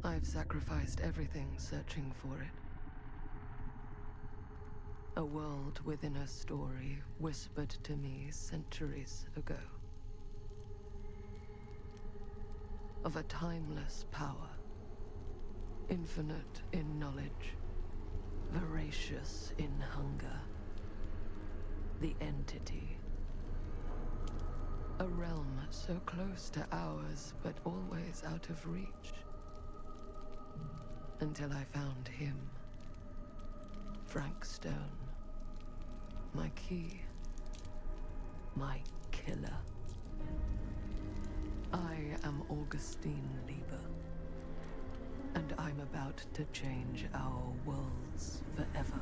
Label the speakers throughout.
Speaker 1: I've sacrificed everything searching for it. A world within a story whispered to me centuries ago. Of a timeless power, infinite in knowledge, voracious in hunger. The entity. A realm so close to ours, but always out of reach. Until I found him. Frank Stone. My key. My killer. I am Augustine Lieber. And I'm about to change our worlds forever.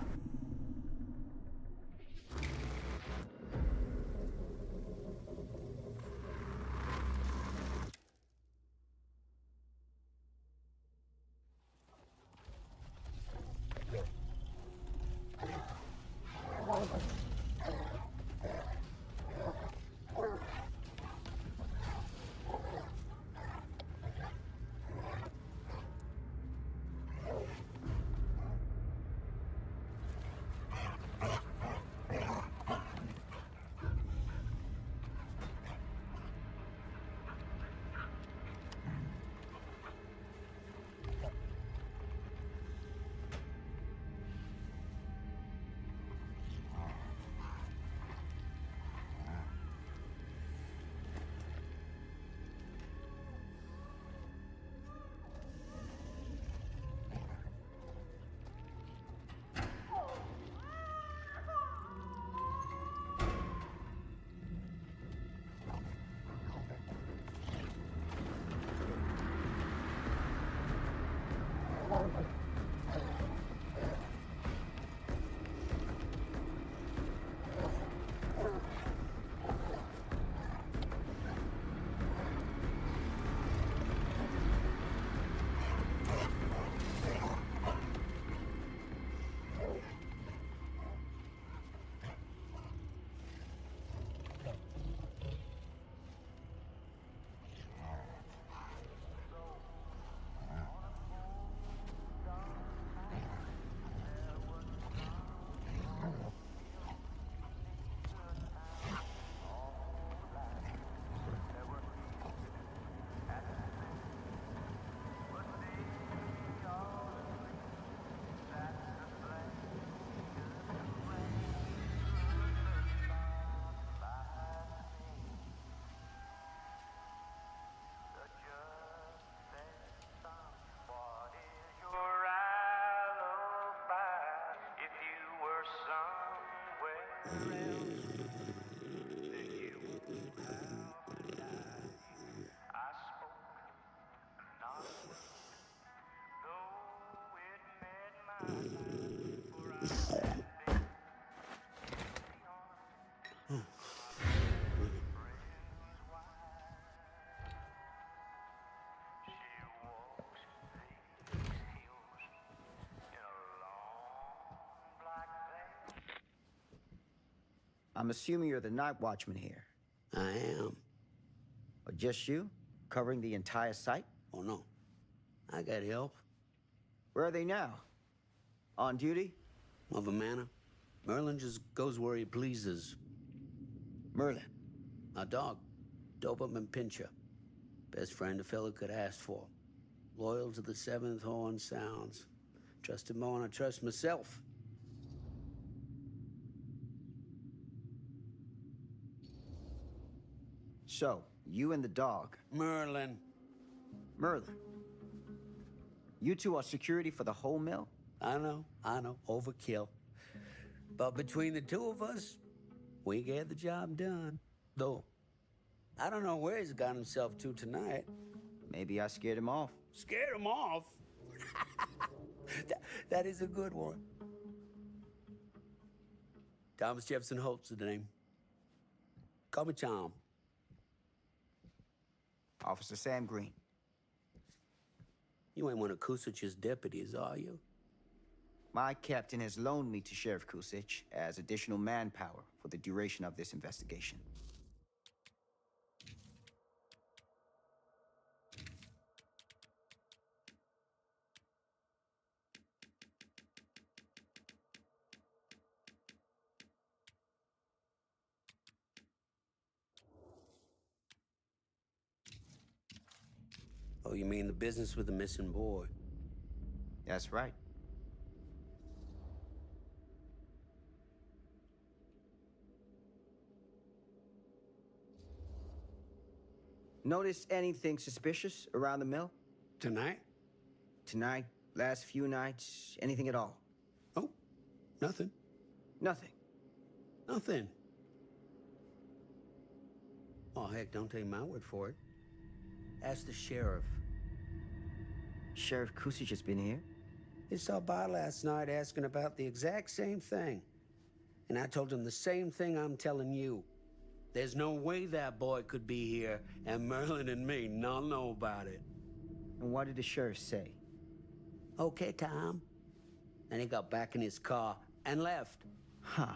Speaker 2: I'm assuming you're the night watchman here.
Speaker 3: I am.
Speaker 2: Or just you? Covering the entire site?
Speaker 3: Oh, no. I got help.
Speaker 2: Where are they now? On duty?
Speaker 3: Of a manner. Merlin just goes where he pleases.
Speaker 2: Merlin?
Speaker 3: A dog. Doberman Pinscher. Best friend a fella could ask for. Loyal to the seventh horn sounds. Trust him more than I trust myself.
Speaker 2: So, you and the dog.
Speaker 3: Merlin.
Speaker 2: Merlin. You two are security for the whole mill?
Speaker 3: I know. Overkill. But between the two of us, we get the job done. Though, I don't know where he's got himself to tonight.
Speaker 2: Maybe I scared him off.
Speaker 3: Scared him off? that is a good one. Thomas Jefferson Holt's the name. Call me Tom.
Speaker 2: Officer Sam Green.
Speaker 3: You ain't one of Kusich's deputies, are you?
Speaker 2: My captain has loaned me to Sheriff Kusich as additional manpower for the duration of this investigation.
Speaker 3: Oh, you mean the business with the missing boy?
Speaker 2: That's right. Notice anything suspicious around the mill?
Speaker 3: Tonight?
Speaker 2: Tonight, last few nights, anything at all?
Speaker 3: Oh, nothing.
Speaker 2: Nothing.
Speaker 3: Nothing. Oh, heck, don't take my word for it. Ask the sheriff.
Speaker 2: Sheriff Kusich has been here?
Speaker 3: He saw by last night asking about the exact same thing. And I told him the same thing I'm telling you. There's no way that boy could be here, and Merlin and me not know about it.
Speaker 2: And what did the sheriff say?
Speaker 3: Okay, Tom. And he got back in his car and left.
Speaker 2: Huh.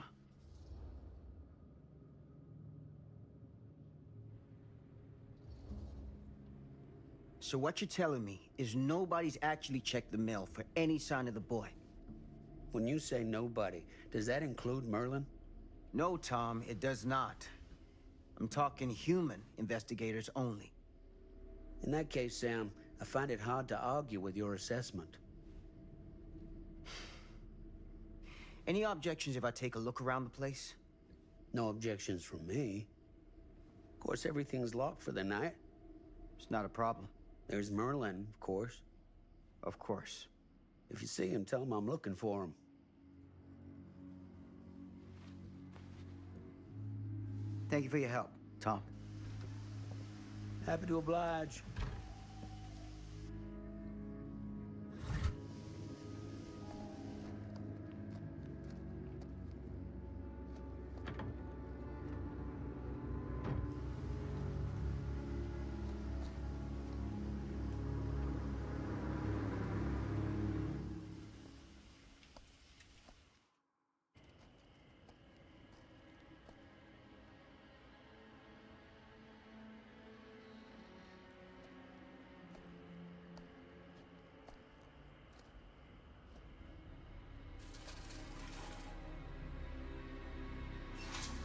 Speaker 2: So what you're telling me is nobody's actually checked the mill for any sign of the boy?
Speaker 3: When you say nobody, does that include Merlin?
Speaker 2: No, Tom, it does not. I'm talking human investigators only.
Speaker 3: In that case, Sam, I find it hard to argue with your assessment.
Speaker 2: Any objections if I take a look around the place?
Speaker 3: No objections from me. Of course, everything's locked for the night.
Speaker 2: It's not a problem.
Speaker 3: There's Merlin, of course.
Speaker 2: Of course.
Speaker 3: If you see him, tell him I'm looking for him.
Speaker 2: Thank you for your help, Tom.
Speaker 3: Happy to oblige.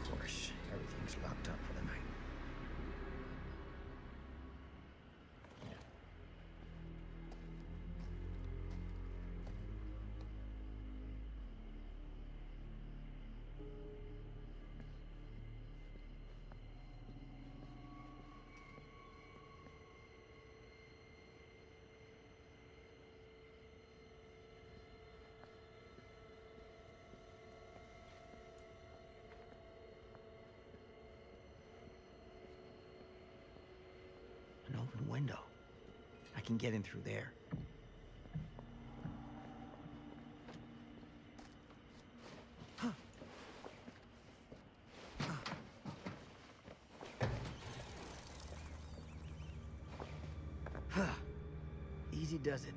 Speaker 2: Of course, everything's locked up for the night. An open window. I can get in through there. Easy does it.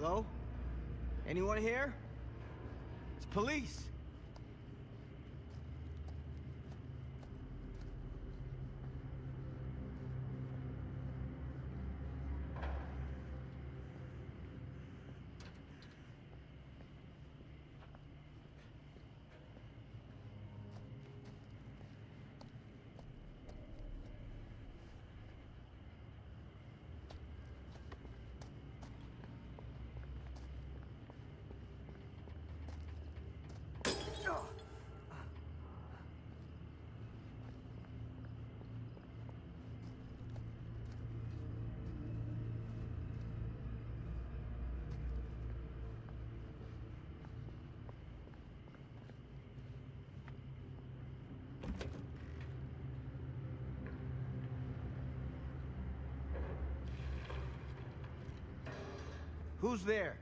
Speaker 2: Hello? Anyone here? It's police. Who's there?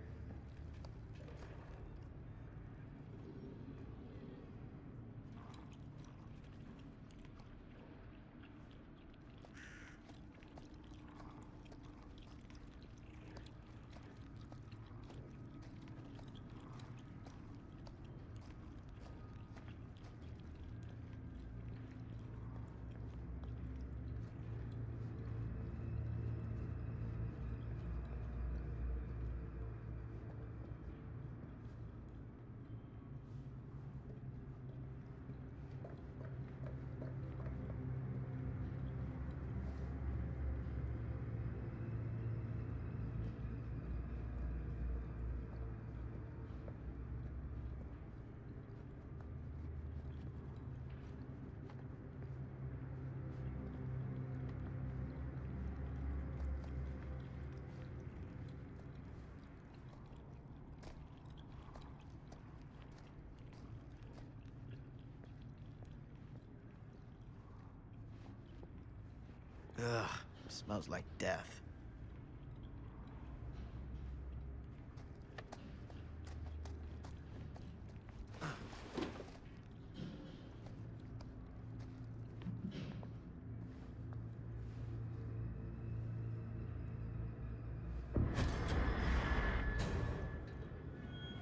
Speaker 2: Ugh, smells like death.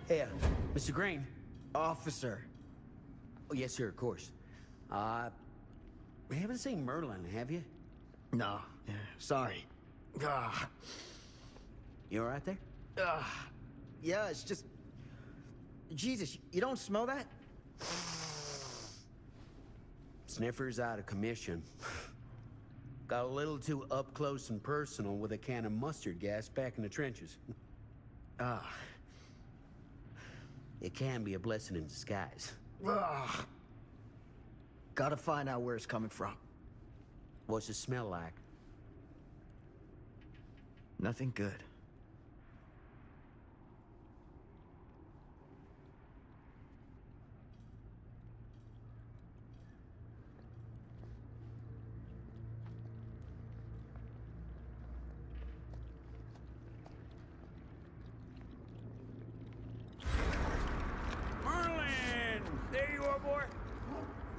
Speaker 3: Hey, Mr. Green.
Speaker 2: Officer.
Speaker 3: Oh, yes, sir, of course. We haven't seen Merlin, have you?
Speaker 2: No, yeah, sorry. Ah,
Speaker 3: You all right there?
Speaker 2: yeah, it's just... Jesus, you don't smell that?
Speaker 3: Sniffer's out of commission. Got a little too up close and personal with a can of mustard gas back in the trenches.
Speaker 2: Ah.
Speaker 3: It can be a blessing in disguise.
Speaker 2: Ugh. Gotta find out where it's coming from.
Speaker 3: What's it smell like?
Speaker 2: Nothing good.
Speaker 4: Merlin! There you are, boy.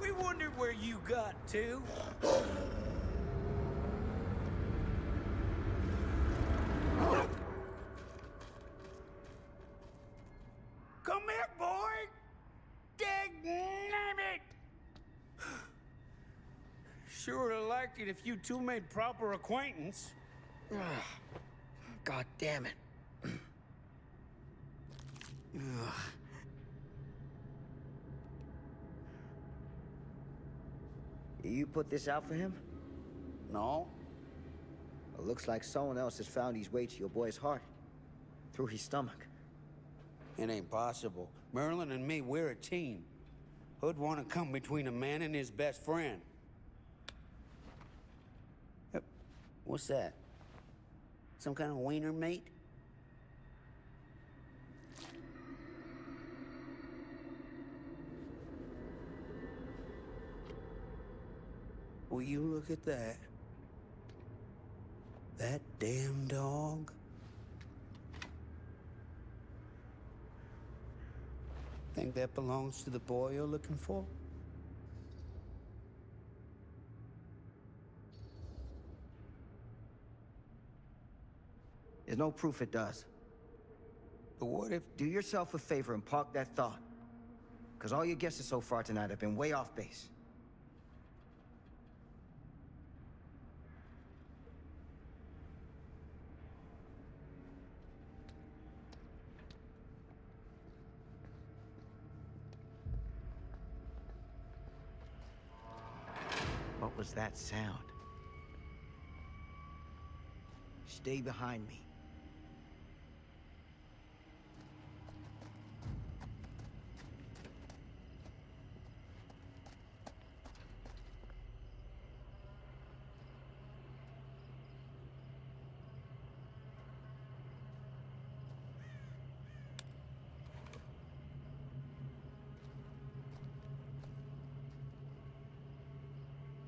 Speaker 4: We wondered where you got to. Come here, boy! Dang-nabbit! Sure would have liked it if you two made proper acquaintance.
Speaker 2: God damn it. Ugh. You put this out for him?
Speaker 3: No.
Speaker 2: It looks like someone else has found his way to your boy's heart. Through his stomach.
Speaker 3: It ain't possible. Merlin and me, we're a team. Who'd want to come between a man and his best friend? What's that? Some kind of wiener meat? Will you look at that? That damn dog? Think that belongs to the boy you're looking for?
Speaker 2: There's no proof it does.
Speaker 3: But what if...
Speaker 2: Do yourself a favor and park that thought. Because all your guesses so far tonight have been way off base. What was that sound? Stay behind me.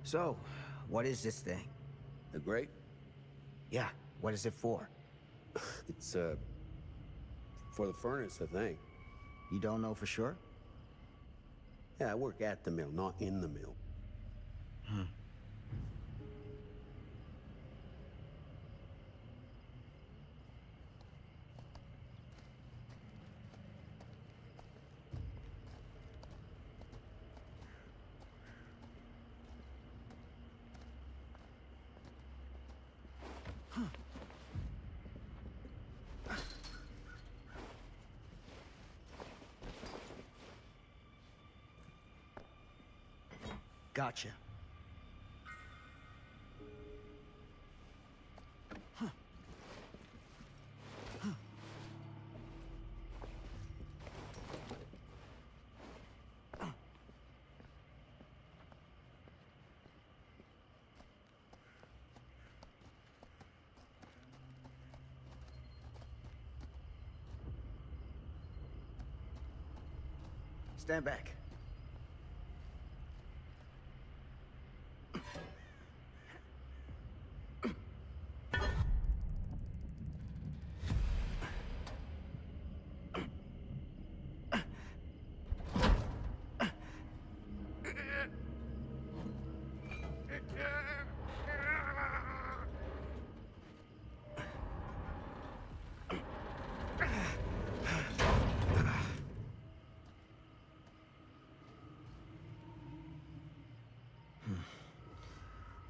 Speaker 2: So, what is this thing?
Speaker 3: The grate?
Speaker 2: Yeah, what is it for?
Speaker 3: It's, for the furnace, I think.
Speaker 2: You don't know for sure?
Speaker 3: Yeah, I work at the mill, not in the mill.
Speaker 2: Gotcha. Stand back.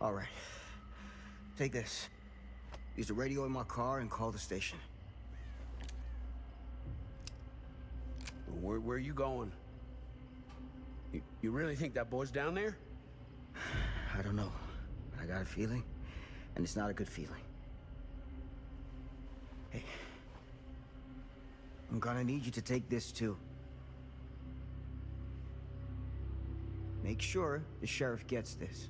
Speaker 2: All right. Take this. Use the radio in my car and call the station.
Speaker 3: Where are you going? You really think that boy's down there?
Speaker 2: I don't know, but I got a feeling, and it's not a good feeling. Hey, I'm gonna need you to take this too. Make sure the sheriff gets this.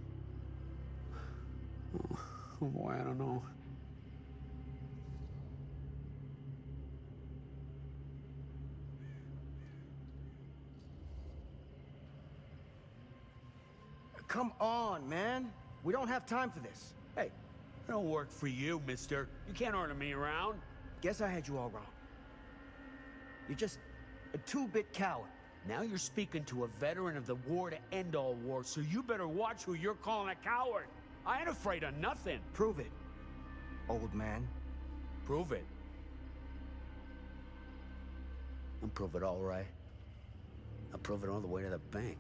Speaker 3: Oh boy, I don't know.
Speaker 2: Come on, man. We don't have time for this.
Speaker 3: Hey, I don't work for you, mister. You can't order me around.
Speaker 2: Guess I had you all wrong. You're just a two-bit coward.
Speaker 3: Now you're speaking to a veteran of the war to end all wars, so you better watch who you're calling a coward. I ain't afraid of nothing.
Speaker 2: Prove it, old man.
Speaker 3: Prove it. I'll prove it all right. I'll prove it all the way to the bank.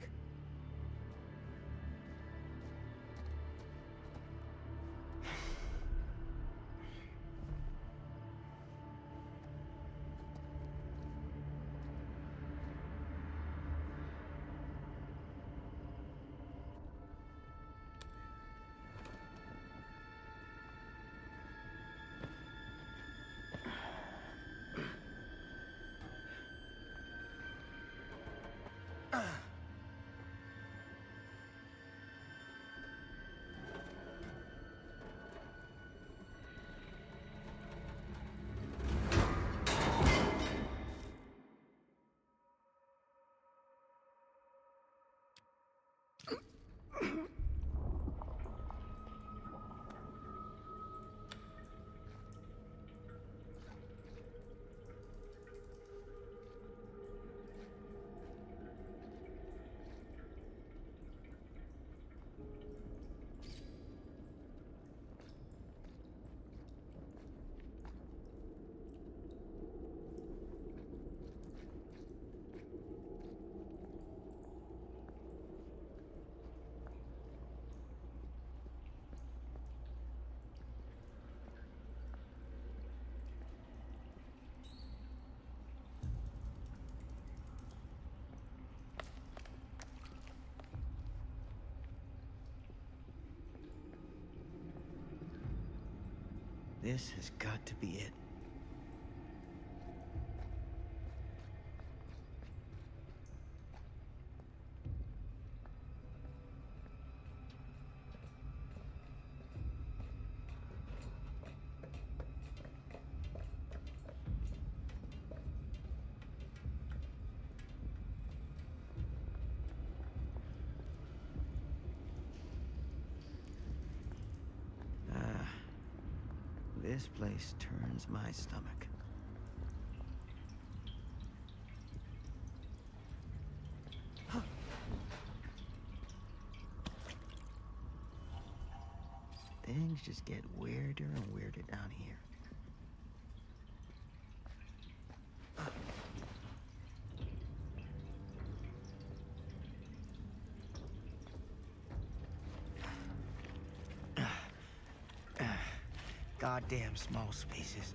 Speaker 2: This has got to be it. This place turns my stomach. Things just get weirder and weirder down here. Goddamn small spaces.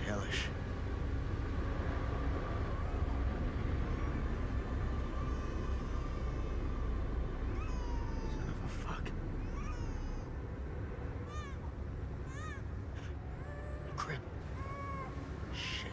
Speaker 2: Hellish. Son of a fuck. Crap. Shit.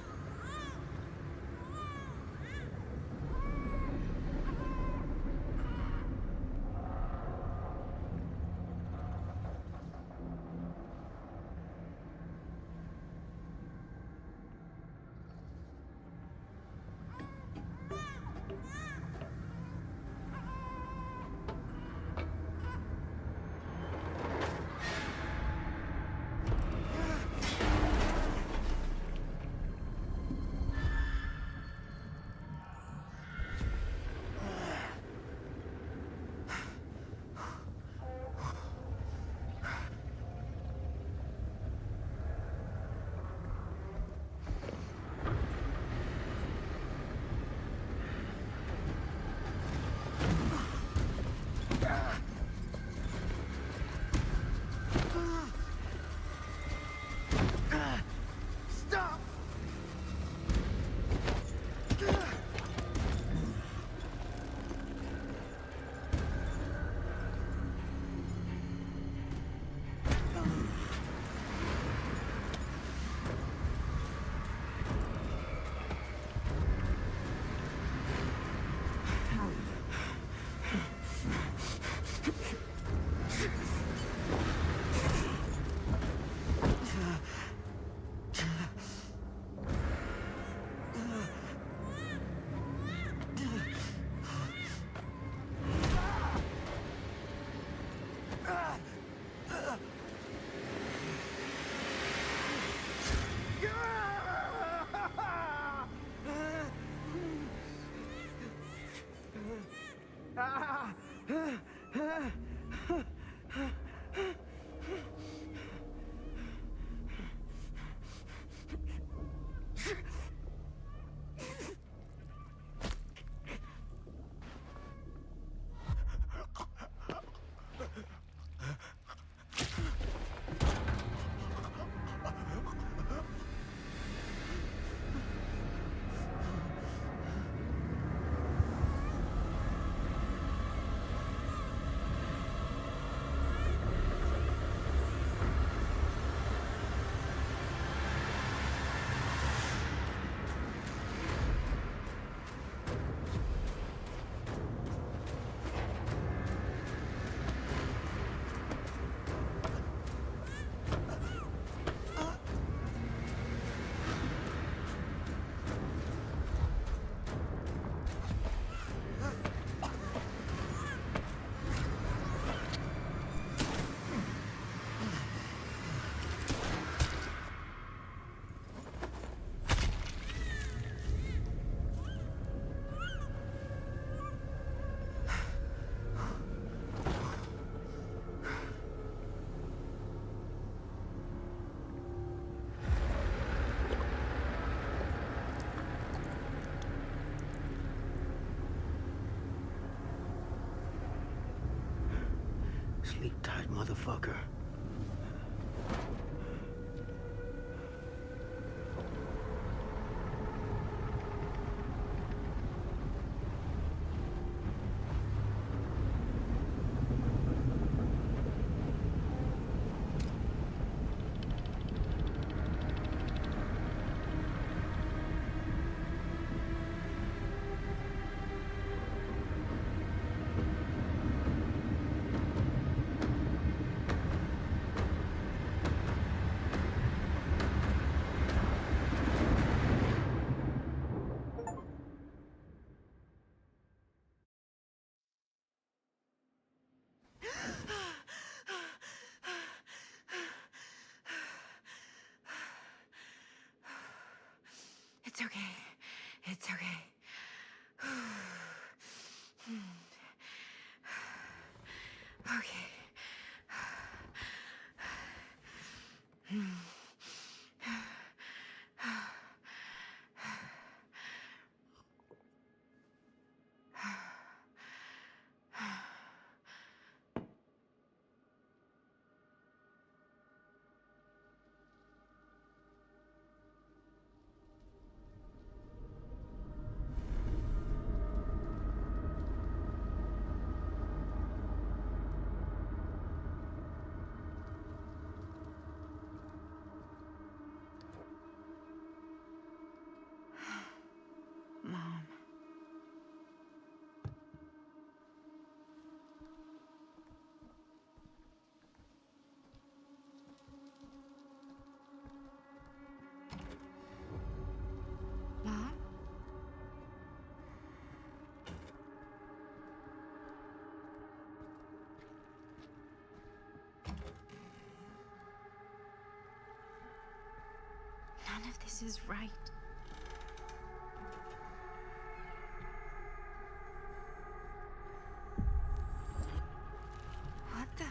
Speaker 3: Sleep tight, motherfucker.
Speaker 5: It's okay. It's okay. Okay. Mom. Mom? None of this is right. What the?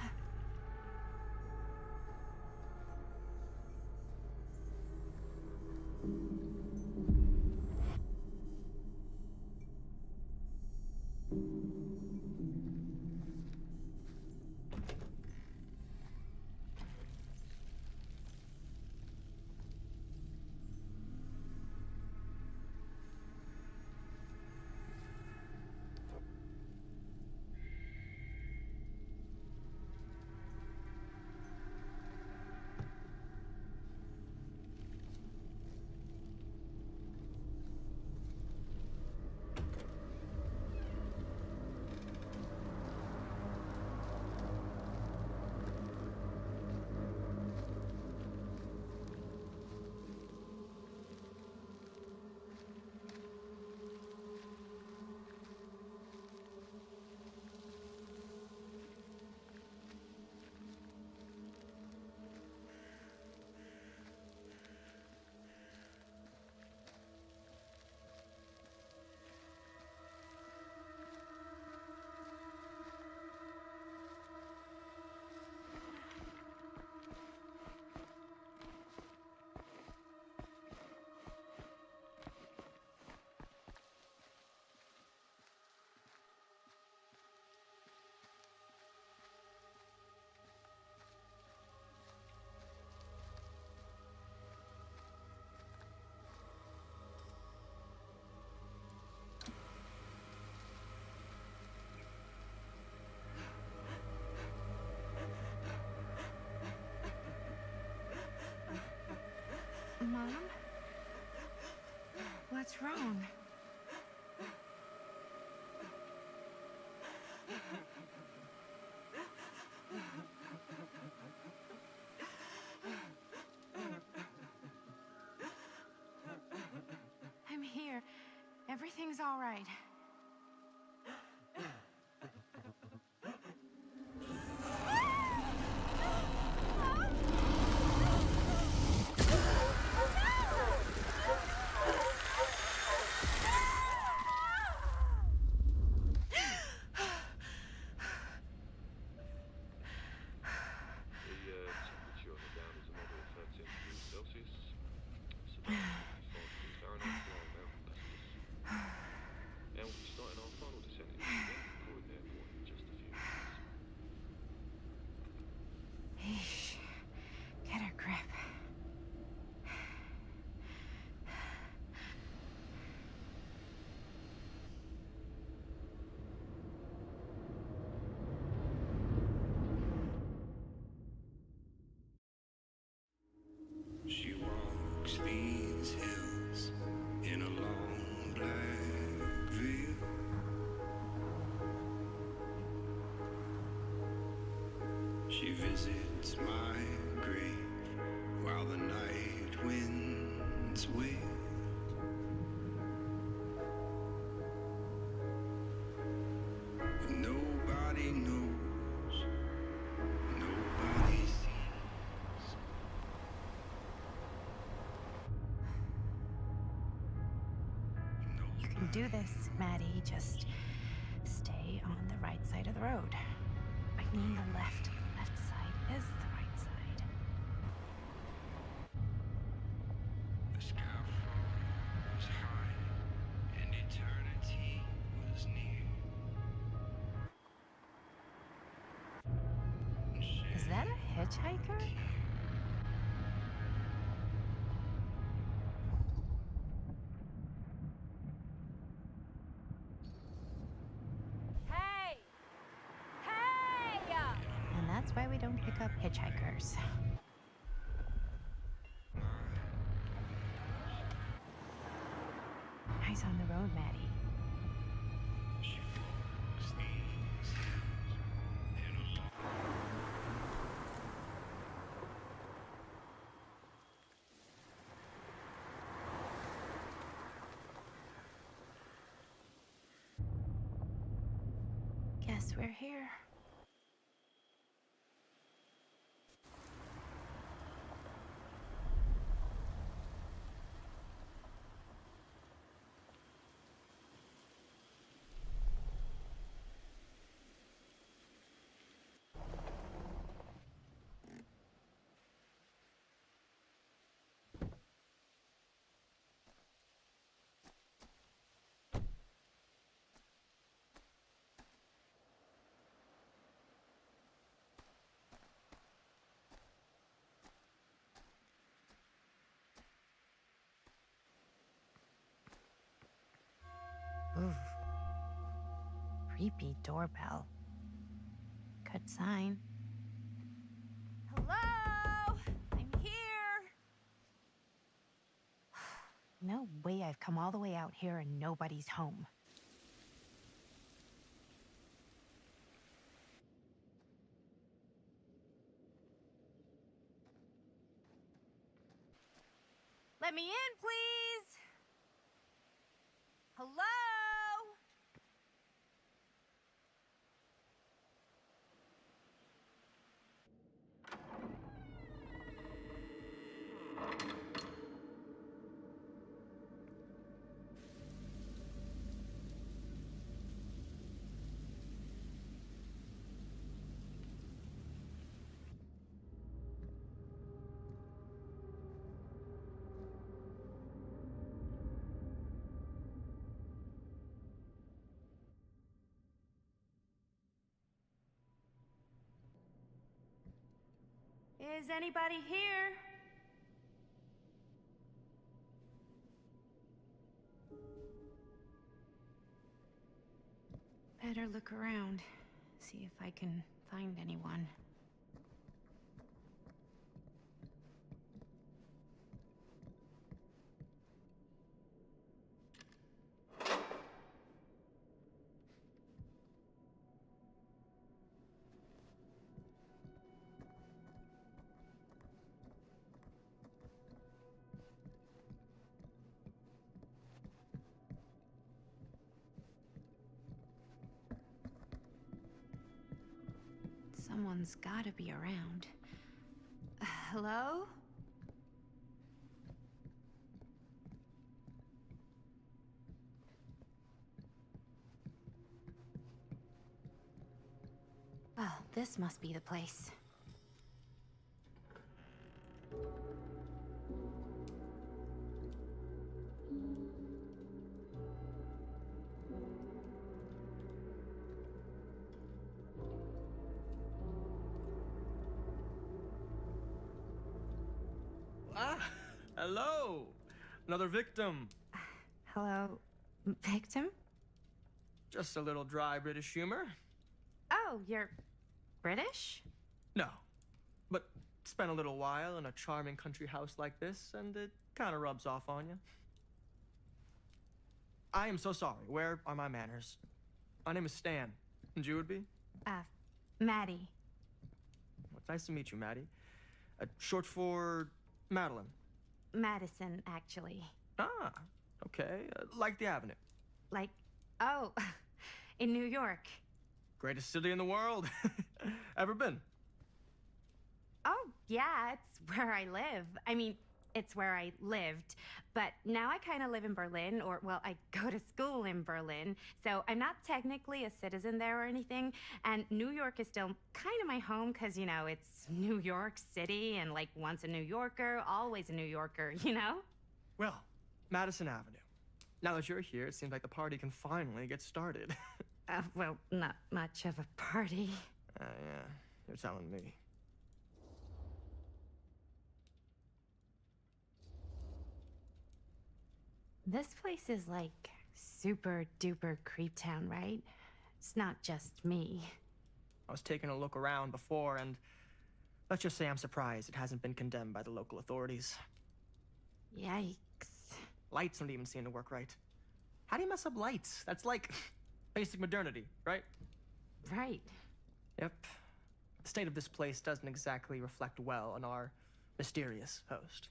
Speaker 5: Mom? What's wrong? I'm here. Everything's all right.
Speaker 6: these hills in a long black veil. She visits my grave while the night winds wail. Nobody knows, nobody sees.
Speaker 5: You can do this, Maddie. Just stay on the right side of the road. I mean the left. The left side is the right side.
Speaker 6: The scaffold was high and eternity was near.
Speaker 5: Is that a hitchhiker?
Speaker 7: Hey! Hey!
Speaker 5: And that's why we don't pick up hitchhikers. Eyes on the road, Maddie.
Speaker 6: She walks these hills in a long.
Speaker 5: Guess we're here. Ooh. Creepy doorbell. Good sign.
Speaker 7: Hello? I'm here.
Speaker 5: No way I've come all the way out here and nobody's home.
Speaker 7: Let me in, please. Hello? Is anybody here?
Speaker 5: Better look around. See if I can find anyone. Someone's gotta be around. Hello? Well, this must be the place.
Speaker 8: Ah, hello! Another victim.
Speaker 5: Hello, victim?
Speaker 8: Just a little dry British humor.
Speaker 5: Oh, you're British?
Speaker 8: No, but spent a little while in a charming country house like this, and it kind of rubs off on you. I am so sorry. Where are my manners? My name is Stan. And you would be?
Speaker 5: Maddie.
Speaker 8: Well, it's nice to meet you, Maddie. Short for Madeline.
Speaker 5: Madison, actually.
Speaker 8: Ah, okay. Like the Avenue.
Speaker 5: Like, oh, in New York.
Speaker 8: Greatest city in the world. Ever been?
Speaker 5: Oh, yeah, it's where I live. I mean, it's where I lived. But now I kind of live in Berlin, or, well, I go to school in Berlin. So I'm not technically a citizen there or anything. And New York is still kind of my home because, you know, it's New York City, and like once a New Yorker, always a New Yorker, you know?
Speaker 8: Well, Madison Avenue. Now that you're here, it seems like the party can finally get started.
Speaker 5: Well, not much of a party.
Speaker 8: Yeah, you're telling me.
Speaker 5: This place is like super duper creep town, right? It's not just me.
Speaker 8: I was taking a look around before, and let's just say I'm surprised it hasn't been condemned by the local authorities.
Speaker 5: Yikes.
Speaker 8: Lights don't even seem to work right. How do you mess up lights? That's like basic modernity, right?
Speaker 5: Right.
Speaker 8: Yep. The state of this place doesn't exactly reflect well on our mysterious host.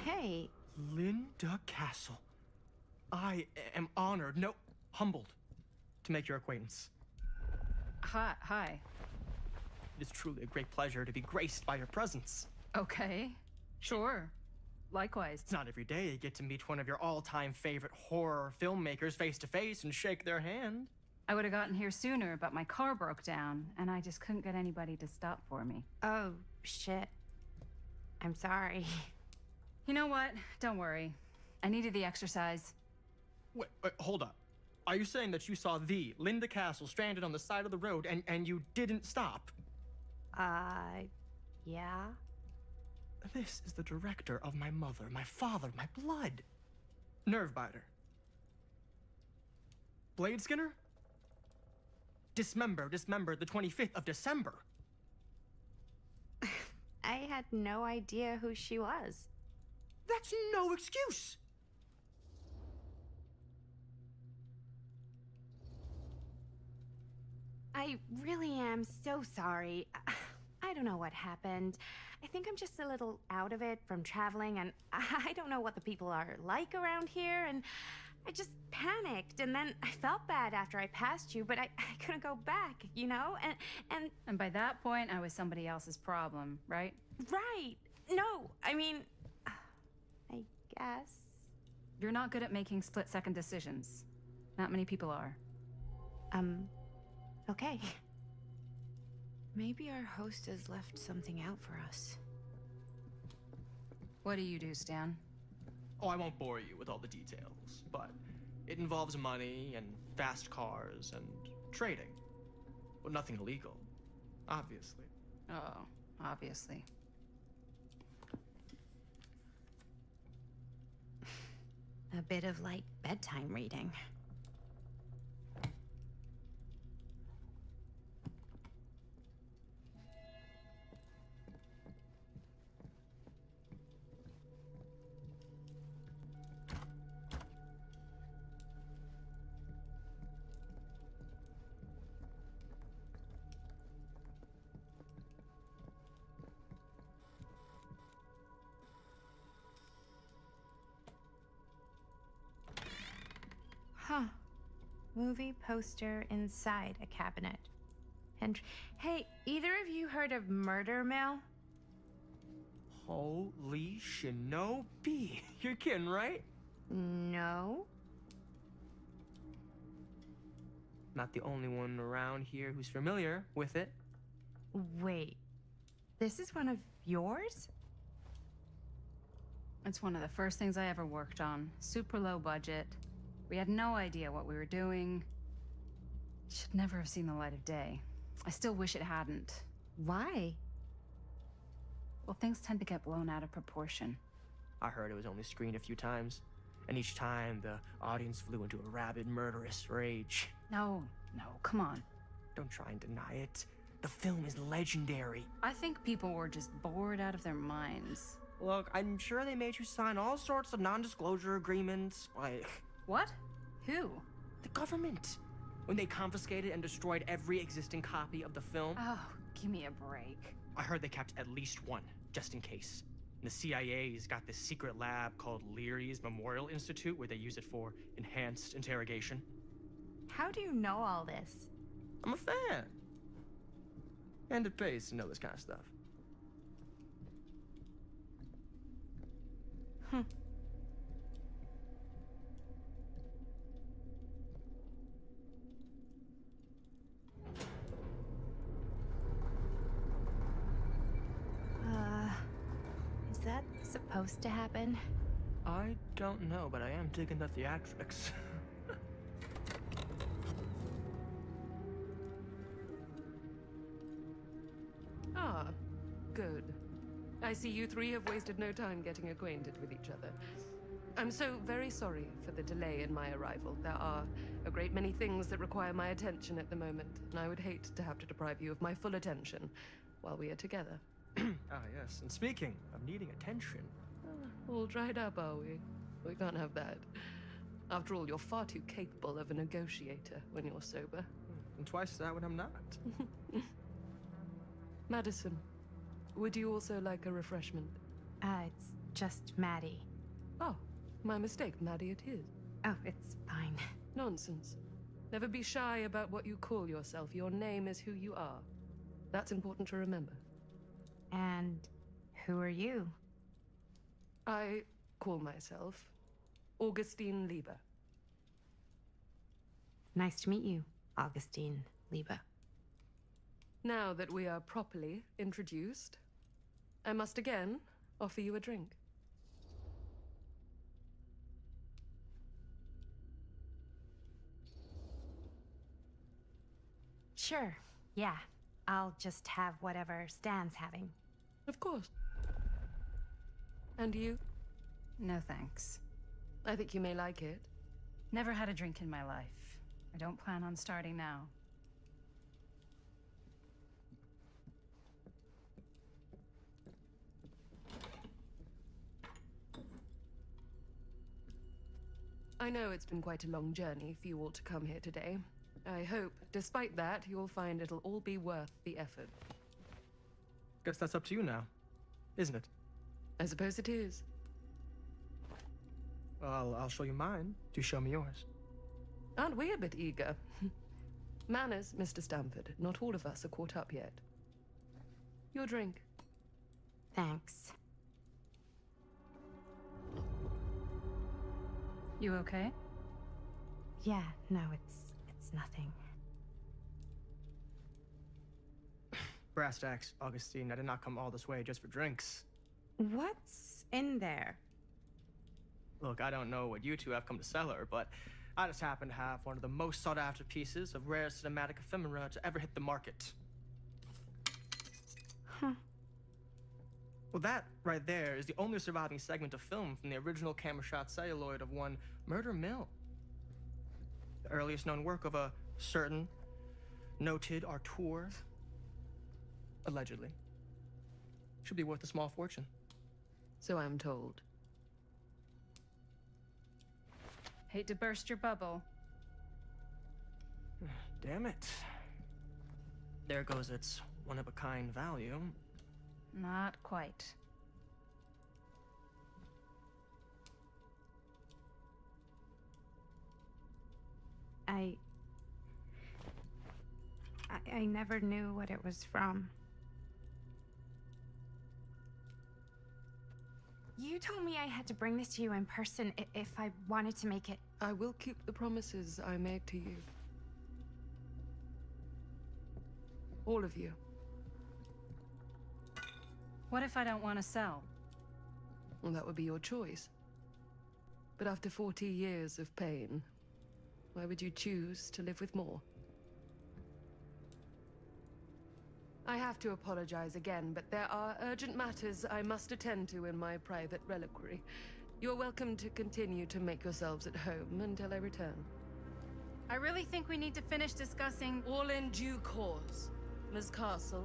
Speaker 5: Hey.
Speaker 8: Linda Castle. I am honored, no, humbled, to make your acquaintance.
Speaker 9: Hi.
Speaker 8: It is truly a great pleasure to be graced by your presence.
Speaker 9: Okay. Sure. Likewise.
Speaker 8: It's not every day you get to meet one of your all-time favorite horror filmmakers face to face and shake their hand.
Speaker 9: I would have gotten here sooner, but my car broke down, and I just couldn't get anybody to stop for me.
Speaker 5: Oh, shit. I'm sorry.
Speaker 9: You know what? Don't worry. I needed the exercise.
Speaker 8: Wait, hold up. Are you saying that you saw the Linda Castle stranded on the side of the road and you didn't stop?
Speaker 5: Yeah.
Speaker 8: This is the director of my mother, my father, my blood. Nerve biter. Blade skinner? Dismembered the 25th of December.
Speaker 5: I had no idea who she was.
Speaker 8: That's no excuse.
Speaker 5: I really am so sorry. I don't know what happened. I think I'm just a little out of it from traveling, and I don't know what the people are like around here, and I just panicked, and then I felt bad after I passed you, but I couldn't go back, you know?
Speaker 9: And by that point, I was somebody else's problem, right?
Speaker 5: Right. No, I mean, I guess.
Speaker 9: You're not good at making split-second decisions. Not many people are.
Speaker 5: Okay. Maybe our host has left something out for us.
Speaker 9: What do you do, Stan?
Speaker 8: Oh, I won't bore you with all the details, but it involves money and fast cars and trading. Well, nothing illegal, obviously.
Speaker 9: Oh, obviously.
Speaker 5: A bit of light bedtime reading. Huh. Movie poster inside a cabinet. And hey, either of you heard of Murder Mill?
Speaker 8: Holy shinobi. You're kidding, right?
Speaker 5: No.
Speaker 8: Not the only one around here who's familiar with it.
Speaker 5: Wait. This is one of yours?
Speaker 9: It's one of the first things I ever worked on. Super low budget. We had no idea what we were doing. Should never have seen the light of day. I still wish it hadn't.
Speaker 5: Why?
Speaker 9: Well, things tend to get blown out of proportion.
Speaker 8: I heard it was only screened a few times, and each time the audience flew into a rabid, murderous rage.
Speaker 9: No, No, come on.
Speaker 8: Don't try and deny it. The film is legendary.
Speaker 9: I think people were just bored out of their minds.
Speaker 8: Look, I'm sure they made you sign all sorts of non-disclosure agreements, like...
Speaker 9: What? Who?
Speaker 8: The government. When they confiscated and destroyed every existing copy of the film.
Speaker 9: Oh, give me a break.
Speaker 8: I heard they kept at least one, just in case. The CIA's got this secret lab called Leary's Memorial Institute where they use it for enhanced interrogation.
Speaker 5: How do you know all this?
Speaker 8: I'm a fan. And it pays to know this kind of stuff.
Speaker 5: Is that supposed to happen?
Speaker 8: I don't know, but I am digging the theatrics.
Speaker 10: Ah, good. I see you three have wasted no time getting acquainted with each other. I'm so very sorry for the delay in my arrival. There are a great many things that require my attention at the moment, and I would hate to have to deprive you of my full attention while we are together.
Speaker 8: Ah, yes. And speaking of needing attention...
Speaker 10: All dried up, are we? We can't have that. After all, you're far too capable of a negotiator when you're sober.
Speaker 8: And twice that when I'm not.
Speaker 10: Madison, would you also like a refreshment?
Speaker 5: It's just Maddie.
Speaker 10: Oh, my mistake. Maddie it is.
Speaker 5: Oh, it's fine.
Speaker 10: Nonsense. Never be shy about what you call yourself. Your name is who you are. That's important to remember.
Speaker 5: And who are you?
Speaker 10: I call myself Augustine Lieber.
Speaker 5: Nice to meet you, Augustine Lieber.
Speaker 10: Now that we are properly introduced, I must again offer you a drink.
Speaker 5: Sure, yeah. I'll just have whatever Stan's having.
Speaker 10: Of course. And you?
Speaker 9: No thanks.
Speaker 10: I think you may like it.
Speaker 9: Never had a drink in my life. I don't plan on starting now.
Speaker 10: I know it's been quite a long journey for you all to come here today. I hope, despite that, you'll find it'll all be worth the effort.
Speaker 8: Guess that's up to you now, isn't it?
Speaker 10: I suppose it is.
Speaker 8: Well, I'll show you mine. Do show me yours.
Speaker 10: Aren't we a bit eager? Manners, Mr. Stamford. Not all of us are caught up yet. Your drink.
Speaker 5: Thanks.
Speaker 9: You okay?
Speaker 5: Yeah, no, it's nothing.
Speaker 8: Brass tacks, Augustine. I did not come all this way just for drinks.
Speaker 5: What's in there?
Speaker 8: Look, I don't know what you two have come to cellar, but I just happen to have one of the most sought-after pieces of rare cinematic ephemera to ever hit the market.
Speaker 5: Huh.
Speaker 8: Well, that right there is the only surviving segment of film from the original camera-shot celluloid of one Murder Mill. The earliest known work of a certain noted auteur, allegedly. Should be worth a small fortune.
Speaker 10: So I'm told.
Speaker 9: Hate to burst your bubble.
Speaker 8: Damn it. There goes its one-of-a-kind value.
Speaker 9: Not quite.
Speaker 5: I never knew what it was from. You told me I had to bring this to you in person if I wanted to make it.
Speaker 10: I will keep the promises I made to you. All of you.
Speaker 9: What if I don't want to sell?
Speaker 10: Well, that would be your choice. But after 40 years of pain, why would you choose to live with more? I have to apologize again, but there are urgent matters I must attend to in my private reliquary. You're welcome to continue to make yourselves at home until I return.
Speaker 9: I really think we need to finish discussing...
Speaker 10: All in due course, Ms. Castle.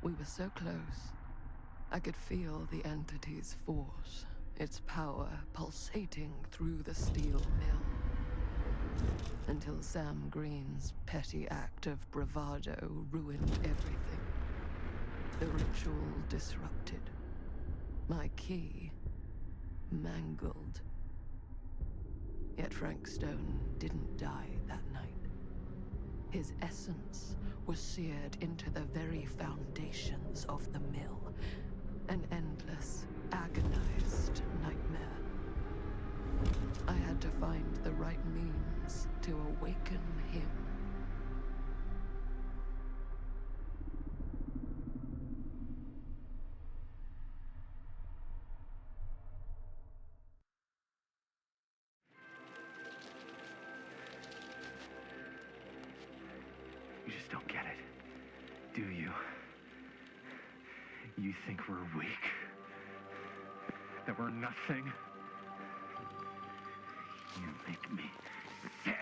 Speaker 1: We were so close. I could feel the entity's force, its power pulsating through the steel mill. Until Sam Green's petty act of bravado ruined everything. The ritual disrupted. My key mangled. Yet Frank Stone didn't die that night. His essence was seared into the very foundations of the mill. An endless, agonized nightmare. I had to find the right means to awaken him.
Speaker 11: You just don't get it, do you? You think we're weak? That we're nothing? You make me sick.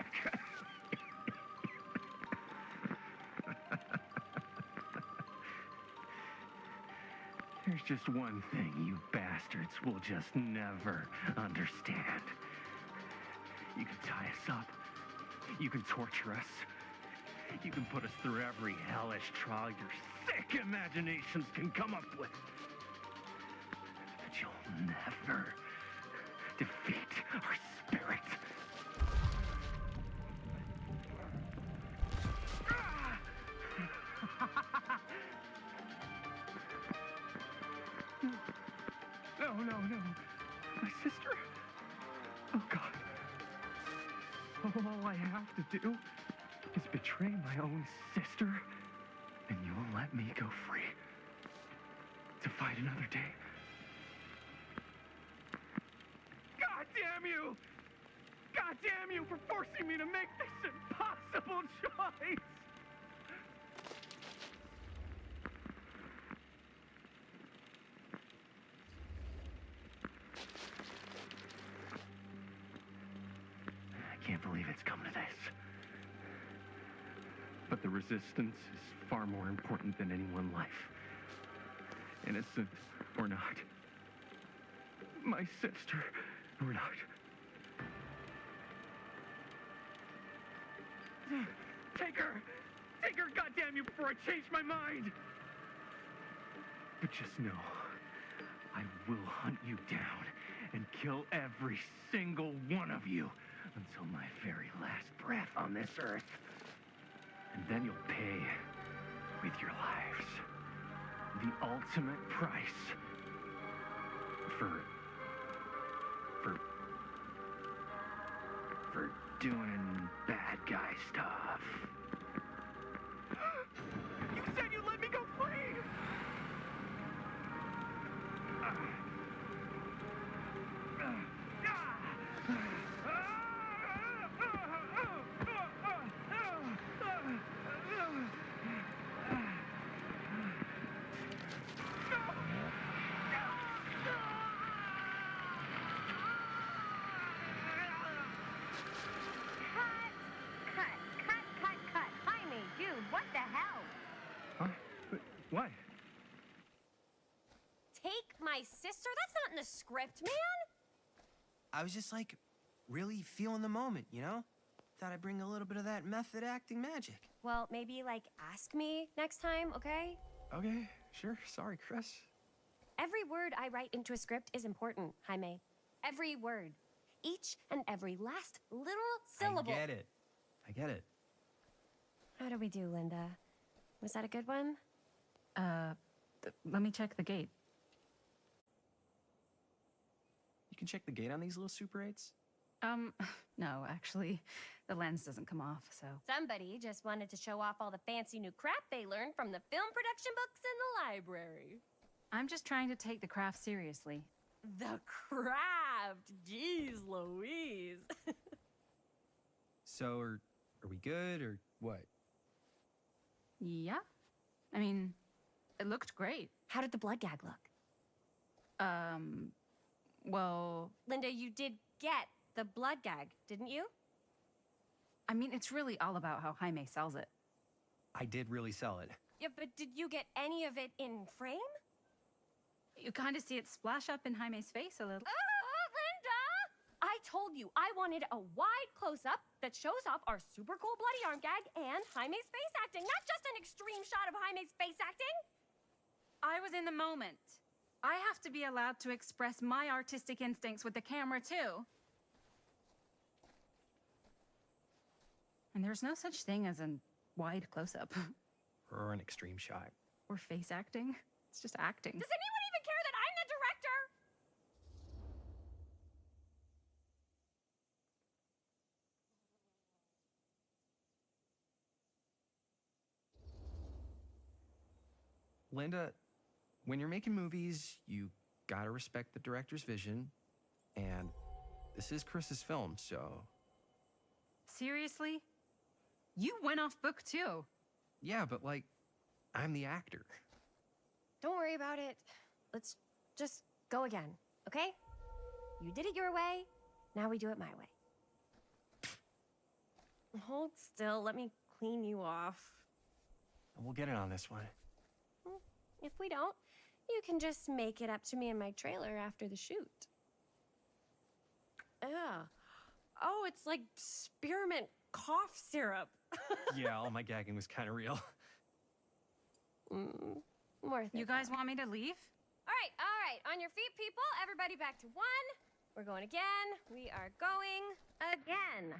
Speaker 11: There's just one thing you bastards will just never understand. You can tie us up. You can torture us. You can put us through every hellish trial your sick imaginations can come up with. But you'll never defeat our spirit. No. My sister? Oh, God. All I have to do is betray my own sister, and you'll let me go free to fight another day. God damn you! God damn you for forcing me to make this impossible choice! I can't believe it's come to this. But the resistance is far more important than any one life. Innocent or not. My sister or not. Take her! Take her, goddamn you, before I change my mind! But just know, I will hunt you down and kill every single one of you until my very last breath on this earth. And then you'll pay with your lives. The ultimate price for doing bad guy stuff. You said you'd let me go free!
Speaker 7: Cut. Jaime, dude, what the hell?
Speaker 11: Huh? What?
Speaker 7: Take my sister? That's not in the script, man.
Speaker 12: I was just like, really feeling the moment, you know? Thought I'd bring a little bit of that method acting magic.
Speaker 7: Well, maybe, like, ask me next time, okay?
Speaker 11: Okay, sure. Sorry, Chris.
Speaker 7: Every word I write into a script is important, Jaime. Every word. Each and every last little syllable.
Speaker 12: I get it.
Speaker 7: How do we do, Linda? Was that a good one?
Speaker 9: Let me check the gate.
Speaker 12: You can check the gate on these little Super 8s?
Speaker 9: No, actually, the lens doesn't come off, so...
Speaker 7: Somebody just wanted to show off all the fancy new crap they learned from the film production books in the library.
Speaker 9: I'm just trying to take the craft seriously.
Speaker 7: The craft! Jeez Louise!
Speaker 12: So, are we good, or what?
Speaker 9: Yeah. I mean, it looked great.
Speaker 7: How did the blood gag look?
Speaker 9: Well...
Speaker 7: Linda, you did get the blood gag, didn't you?
Speaker 9: I mean, it's really all about how Jaime sells it.
Speaker 12: I did really sell it.
Speaker 7: Yeah, but did you get any of it in frame?
Speaker 9: You kind of see it splash up in Jaime's face a little.
Speaker 7: Linda! I told you I wanted a wide close-up that shows off our super cool bloody arm gag and Jaime's face acting, not just an extreme shot of Jaime's face acting.
Speaker 9: I was in the moment. I have to be allowed to express my artistic instincts with the camera, too. And there's no such thing as a wide close-up.
Speaker 12: Or an extreme shot.
Speaker 9: Or face acting. It's just acting.
Speaker 7: Does anyone even care that I'm the director?
Speaker 12: Linda, when you're making movies, you gotta respect the director's vision. And this is Chris's film, so...
Speaker 9: Seriously? You went off book, too.
Speaker 12: Yeah, but like, I'm the actor.
Speaker 7: Don't worry about it. Let's just go again, okay? You did it your way, now we do it my way. Hold still, let me clean you off.
Speaker 12: We'll get it on this one.
Speaker 7: If we don't, you can just make it up to me in my trailer after the shoot. Yeah. Oh, it's like spearmint cough syrup.
Speaker 12: Yeah, all my gagging was kind of real.
Speaker 7: More
Speaker 9: You guys want me to leave?
Speaker 7: All right. On your feet, people. Everybody back to one. We're going again. We are going again.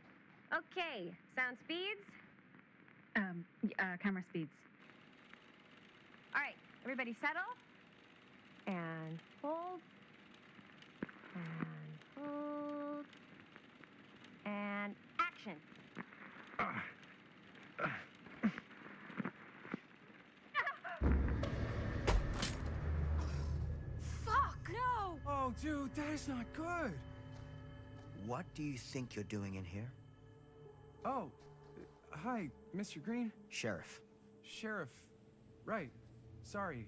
Speaker 7: Okay, sound speeds.
Speaker 9: Camera speeds.
Speaker 7: All right, everybody settle. And hold. And hold. And action. Fuck, no!
Speaker 12: Oh, dude, that is not good.
Speaker 2: What do you think you're doing in here?
Speaker 12: Oh, hi, Mr. Green.
Speaker 2: Sheriff.
Speaker 12: Sheriff. Right. Sorry.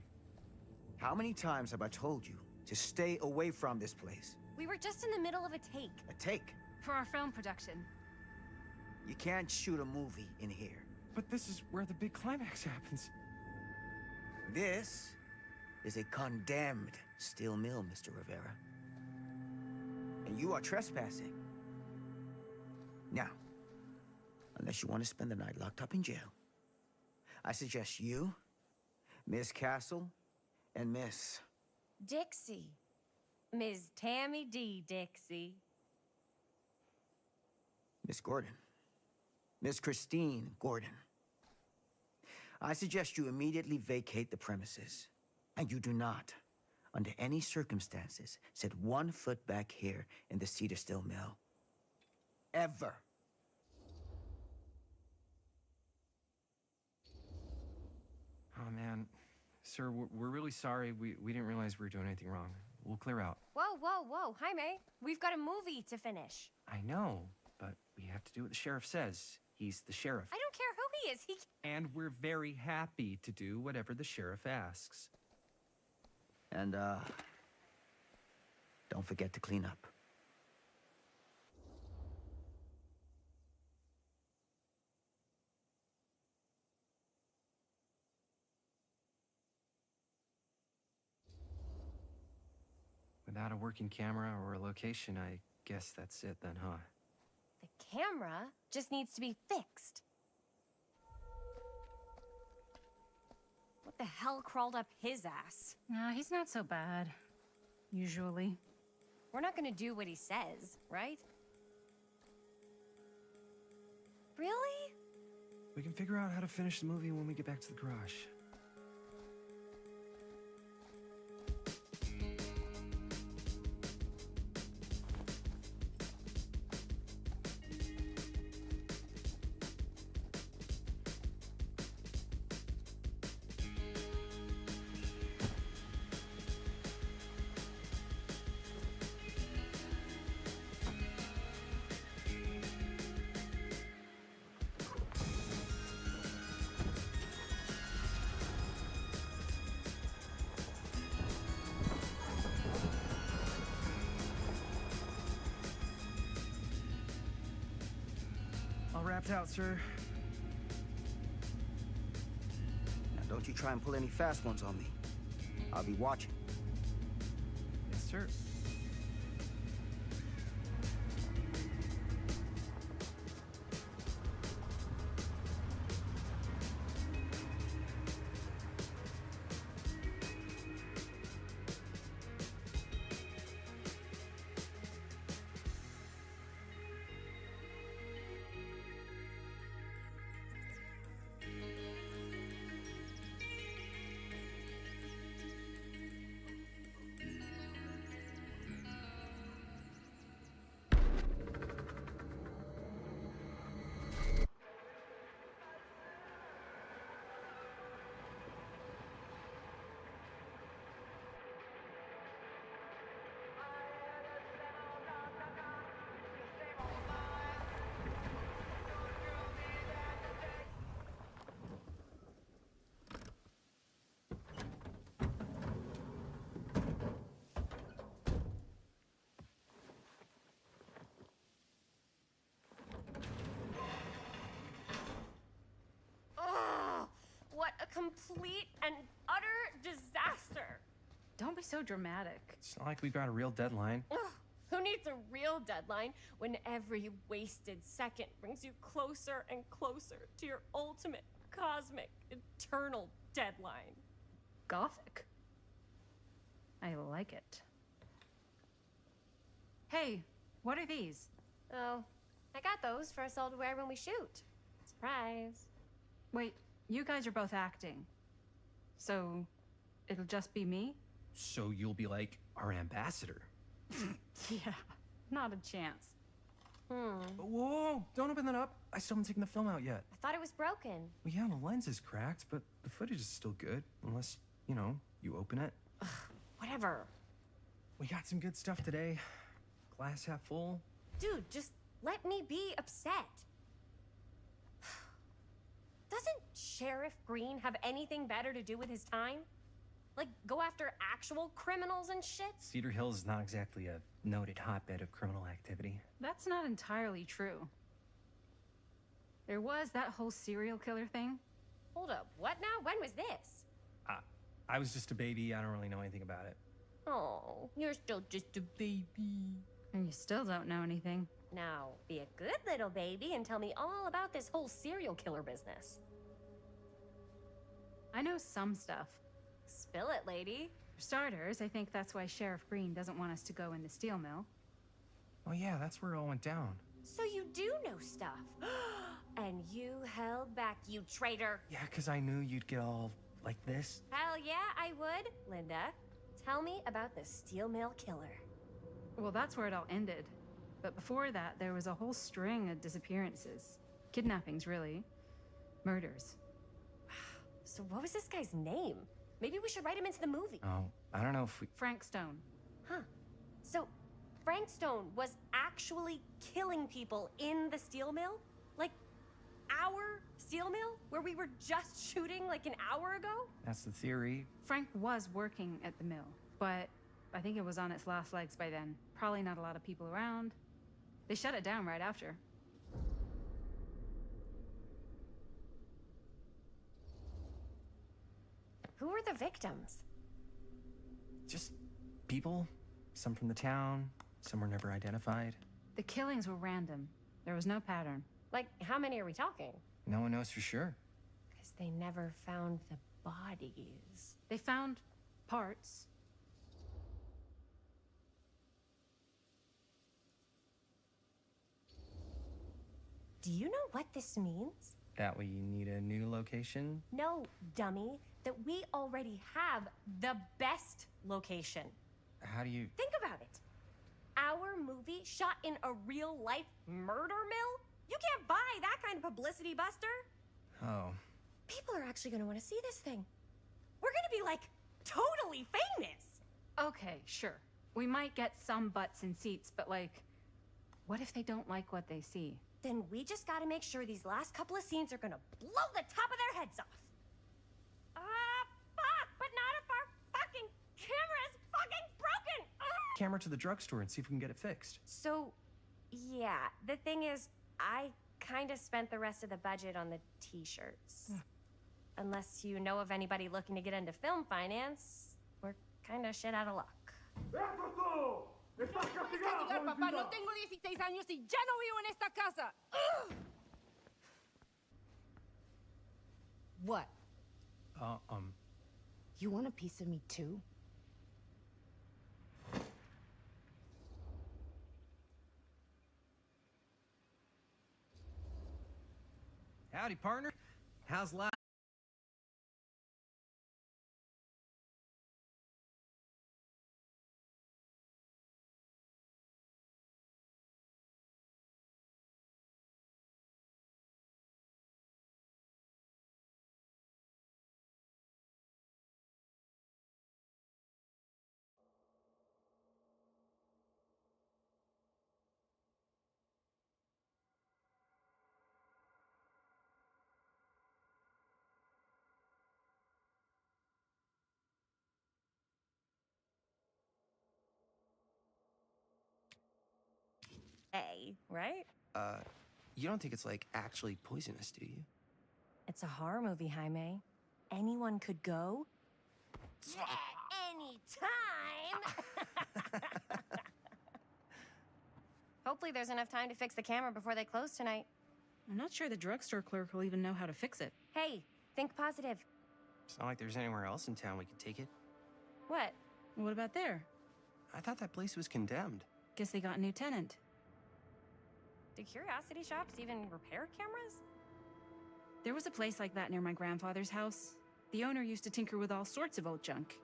Speaker 2: How many times have I told you to stay away from this place?
Speaker 7: We were just in the middle of a take.
Speaker 2: A take?
Speaker 9: For our film production.
Speaker 2: You can't shoot a movie in here.
Speaker 12: But this is where the big climax happens.
Speaker 2: This is a condemned steel mill, Mr. Rivera. And you are trespassing. Now, unless you want to spend the night locked up in jail, I suggest you, Miss Castle, and Miss...
Speaker 7: Dixie. Ms. Tammy D. Dixie.
Speaker 2: Miss Gordon. Miss Christine Gordon. I suggest you immediately vacate the premises. And you do not, under any circumstances, set 1 foot back here in the Cedar Steel Mill. Ever.
Speaker 12: Oh, man. Sir, we're really sorry. We didn't realize we were doing anything wrong. We'll clear out.
Speaker 7: Whoa. Jaime, we've got a movie to finish.
Speaker 12: I know, but we have to do what the sheriff says. He's the sheriff.
Speaker 7: I don't care who he is.
Speaker 12: And we're very happy to do whatever the sheriff asks.
Speaker 2: And, don't forget to clean up.
Speaker 12: Without a working camera or a location, I guess that's it then, huh?
Speaker 7: The camera just needs to be fixed. What the hell crawled up his ass?
Speaker 9: No, he's not so bad. Usually.
Speaker 7: We're not gonna do what he says, right? Really?
Speaker 12: We can figure out how to finish the movie when we get back to the garage. wrapped out, sir.
Speaker 2: Now, don't you try and pull any fast ones on me. I'll be watching.
Speaker 12: Yes, sir.
Speaker 7: Complete and utter disaster.
Speaker 9: Don't be so dramatic.
Speaker 12: It's not like we've got a real deadline.
Speaker 7: Ugh, who needs a real deadline when every wasted second brings you closer and closer to your ultimate, cosmic, eternal deadline?
Speaker 9: Gothic. I like it. Hey, what are these?
Speaker 7: Oh, I got those for us all to wear when we shoot. Surprise.
Speaker 9: Wait, you guys are both acting. So, it'll just be me?
Speaker 12: So you'll be like our ambassador.
Speaker 9: Yeah, not a chance.
Speaker 12: Whoa, don't open that up. I still haven't taken the film out yet.
Speaker 7: I thought it was broken.
Speaker 12: Well, yeah, the lens is cracked, but the footage is still good. Unless, you know, you open it.
Speaker 7: Ugh, whatever.
Speaker 12: We got some good stuff today. Glass half full.
Speaker 7: Dude, just let me be upset. Doesn't Sheriff Green have anything better to do with his time? Like, go after actual criminals and shit?
Speaker 12: Cedar Hills is not exactly a noted hotbed of criminal activity.
Speaker 9: That's not entirely true. There was that whole serial killer thing.
Speaker 7: Hold up, what now? When was this?
Speaker 12: I was just a baby. I don't really know anything about it.
Speaker 7: Oh, you're still just a baby.
Speaker 9: And you still don't know anything.
Speaker 7: Now, be a good little baby and tell me all about this whole serial killer business.
Speaker 9: I know some stuff.
Speaker 7: Spill it, lady.
Speaker 9: For starters, I think that's why Sheriff Green doesn't want us to go in the steel mill.
Speaker 12: Oh yeah, that's where it all went down.
Speaker 7: So you do know stuff. And you held back, you traitor.
Speaker 12: Yeah, because I knew you'd get all like this.
Speaker 7: Hell yeah, I would. Linda, tell me about the steel mill killer.
Speaker 9: Well, that's where it all ended. But before that, there was a whole string of disappearances. Kidnappings, really. Murders.
Speaker 7: So what was this guy's name? Maybe we should write him into the movie.
Speaker 12: Oh, I don't know if we...
Speaker 9: Frank Stone.
Speaker 7: Huh. So, Frank Stone was actually killing people in the steel mill? Like, our steel mill? Where we were just shooting like an hour ago?
Speaker 12: That's the theory.
Speaker 9: Frank was working at the mill, but I think it was on its last legs by then. Probably not a lot of people around. They shut it down right after.
Speaker 7: Who were the victims?
Speaker 12: Just people. Some from the town. Some were never identified.
Speaker 9: The killings were random. There was no pattern.
Speaker 7: Like, how many are we talking?
Speaker 12: No one knows for sure.
Speaker 7: Because they never found the bodies.
Speaker 9: They found parts.
Speaker 7: Do you know what this means?
Speaker 12: That we need a new location?
Speaker 7: No, dummy. That we already have the best location.
Speaker 12: How do you...
Speaker 7: Think about it. Our movie shot in a real-life murder mill? You can't buy that kind of publicity, Buster.
Speaker 12: Oh.
Speaker 7: People are actually gonna want to see this thing. We're gonna be, like, totally famous.
Speaker 9: Okay, sure. We might get some butts in seats, but like, what if they don't like what they see?
Speaker 7: Then we just gotta make sure these last couple of scenes are gonna blow the top of their heads off. Fuck, but not if our fucking camera's fucking broken!
Speaker 12: Camera to the drugstore and see if we can get it fixed.
Speaker 7: So, yeah, the thing is, I kind of spent the rest of the budget on the t-shirts. Unless you know of anybody looking to get into film finance, we're kind of shit out of luck.
Speaker 13: Castigar, papá. No tengo 16 años y ya no vivo en esta casa. What? You want a piece of me too?
Speaker 12: Howdy, partner. How's life?
Speaker 7: Right?
Speaker 2: You don't think it's, like, actually poisonous, do you?
Speaker 7: It's a horror movie, Jaime. Anyone could go. Anytime! Hopefully there's enough time to fix the camera before they close tonight.
Speaker 9: I'm not sure the drugstore clerk will even know how to fix it.
Speaker 7: Hey, think positive.
Speaker 2: It's not like there's anywhere else in town we could take it.
Speaker 7: What?
Speaker 9: What about there?
Speaker 2: I thought that place was condemned.
Speaker 9: Guess they got a new tenant.
Speaker 7: Do curiosity shops even repair cameras?
Speaker 9: There was a place like that near my grandfather's house. The owner used to tinker with all sorts of old junk.